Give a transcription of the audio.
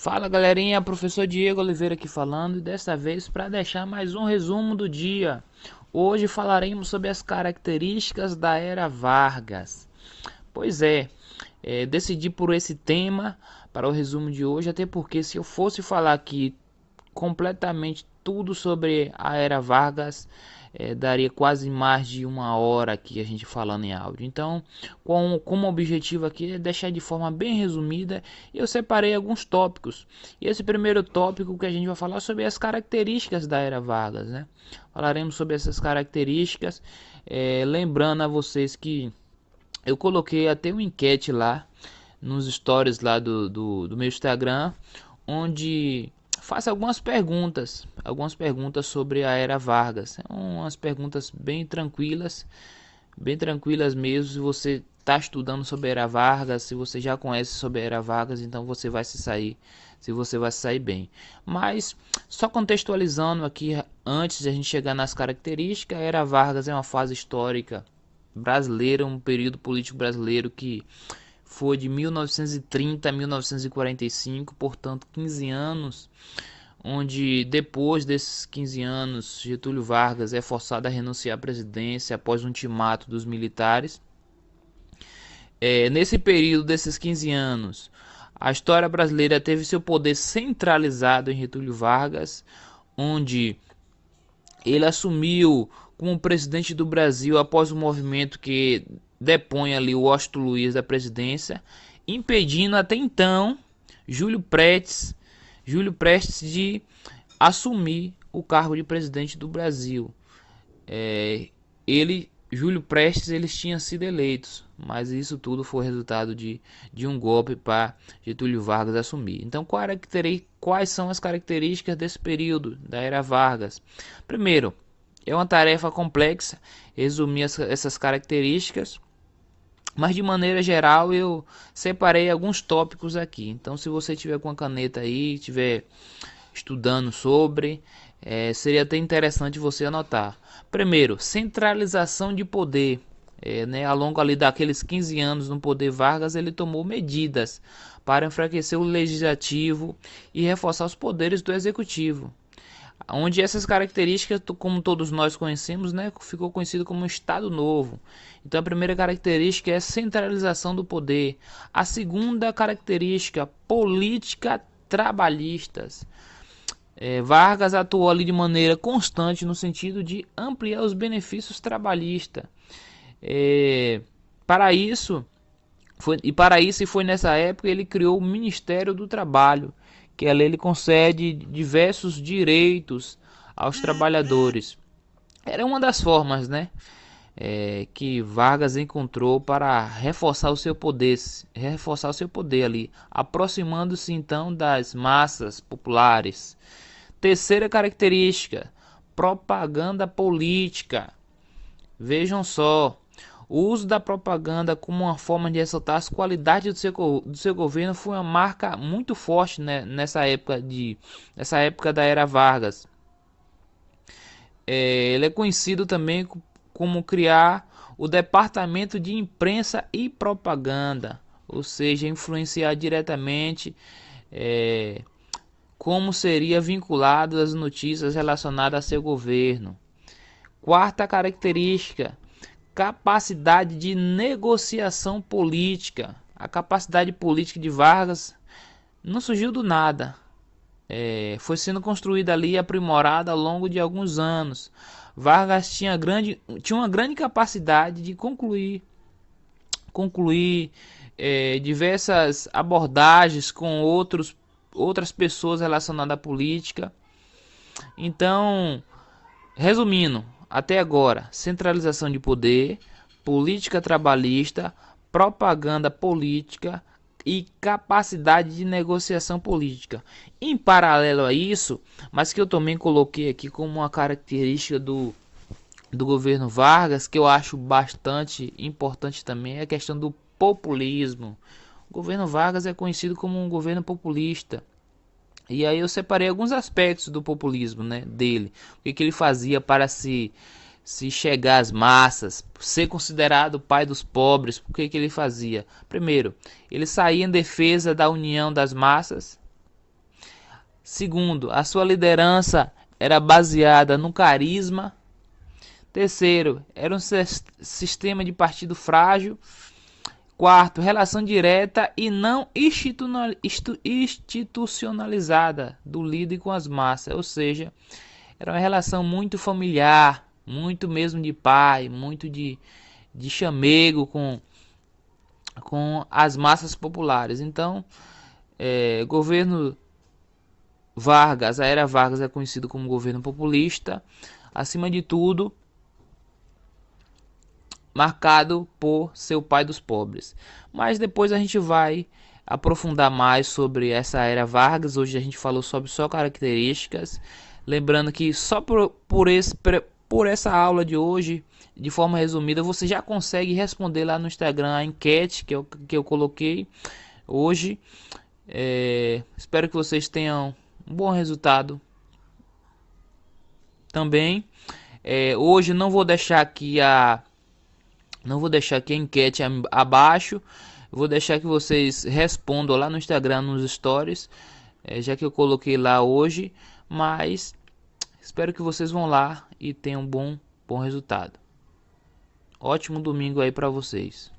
Fala galerinha, professor Diego Oliveira aqui falando e dessa vez para deixar mais um resumo do dia. Hoje falaremos sobre as características da Era Vargas. Pois decidi por esse tema para o resumo de hoje, até porque se eu fosse falar aqui completamente tudo sobre a Era Vargas, daria quase mais de uma hora aqui a gente falando em áudio. Então, como objetivo aqui é deixar de forma bem resumida, eu separei alguns tópicos. E esse primeiro tópico que a gente vai falar sobre as características da Era Vargas, né? Falaremos sobre essas características, lembrando a vocês que eu coloquei até uma enquete lá nos stories lá do meu Instagram, onde faço algumas perguntas sobre a Era Vargas. São umas perguntas bem tranquilas mesmo. Se você está estudando sobre a Era Vargas, se você já conhece sobre a Era Vargas, então você vai se sair bem. Mas só contextualizando aqui antes de a gente chegar nas características, a Era Vargas é uma fase histórica brasileira, um período político brasileiro que foi de 1930 a 1945, portanto 15 anos, onde depois desses 15 anos Getúlio Vargas é forçado a renunciar à presidência após um ultimato dos militares. Nesse período desses 15 anos, a história brasileira teve seu poder centralizado em Getúlio Vargas, onde ele assumiu como presidente do Brasil após o movimento que depõe ali o Washington Luiz da presidência, impedindo até então Júlio Prestes, Júlio Prestes de assumir o cargo de presidente do Brasil. Júlio Prestes, eles tinham sido eleitos, mas isso tudo foi resultado de um golpe para Getúlio Vargas assumir. Então, quais são as características desse período da Era Vargas? Primeiro, é uma tarefa complexa resumir essas características, mas de maneira geral eu separei alguns tópicos aqui. Então, se você tiver com a caneta aí, estiver estudando sobre, seria até interessante você anotar. Primeiro, centralização de poder. Ao longo ali daqueles 15 anos no poder Vargas, ele tomou medidas para enfraquecer o legislativo e reforçar os poderes do executivo, onde essas características, como todos nós conhecemos, né, ficou conhecido como um Estado Novo. Então a primeira característica é a centralização do poder. A segunda característica, política trabalhistas. Vargas atuou ali de maneira constante no sentido de ampliar os benefícios trabalhistas. Para isso, foi nessa época ele criou o Ministério do Trabalho, que ele concede diversos direitos aos trabalhadores. Era uma das formas, né, que Vargas encontrou para reforçar o seu poder ali, aproximando-se então das massas populares. Terceira característica, propaganda política. Vejam só, o uso da propaganda como uma forma de ressaltar as qualidades do seu governo foi uma marca muito forte, né, nessa época da Era Vargas. Ele é conhecido também como criar o Departamento de Imprensa e Propaganda, ou seja, influenciar diretamente como seria vinculado as notícias relacionadas a seu governo. Quarta característica, capacidade de negociação política. A capacidade política de Vargas não surgiu do nada. Foi sendo construída ali e aprimorada ao longo de alguns anos. Vargas tinha uma grande capacidade de concluir diversas abordagens com outras pessoas relacionadas à política. Então, resumindo, até agora, centralização de poder, política trabalhista, propaganda política e capacidade de negociação política. Em paralelo a isso, mas que eu também coloquei aqui como uma característica do governo Vargas, que eu acho bastante importante também, é a questão do populismo. O governo Vargas é conhecido como um governo populista. E aí eu separei alguns aspectos do populismo, né, dele. O que ele fazia para se chegar às massas, ser considerado o pai dos pobres. O que ele fazia? Primeiro, ele saía em defesa da união das massas. Segundo, a sua liderança era baseada no carisma. Terceiro, era um sistema de partido frágil. Quarto, relação direta e não institucionalizada do líder com as massas, ou seja, era uma relação muito familiar, muito mesmo de pai, muito de chamego com as massas populares. Então, governo Vargas, a era Vargas é conhecido como governo populista, acima de tudo, marcado por ser o pai dos pobres. Mas depois a gente vai aprofundar mais sobre essa era Vargas. Hoje a gente falou sobre só características. Lembrando que só por essa aula de hoje, de forma resumida, você já consegue responder lá no Instagram a enquete que eu coloquei hoje. Espero que vocês tenham um bom resultado também. Hoje não vou deixar aqui a enquete abaixo. Vou deixar que vocês respondam lá no Instagram, nos stories, já que eu coloquei lá hoje. Mas espero que vocês vão lá e tenham um bom resultado. Ótimo domingo aí para vocês.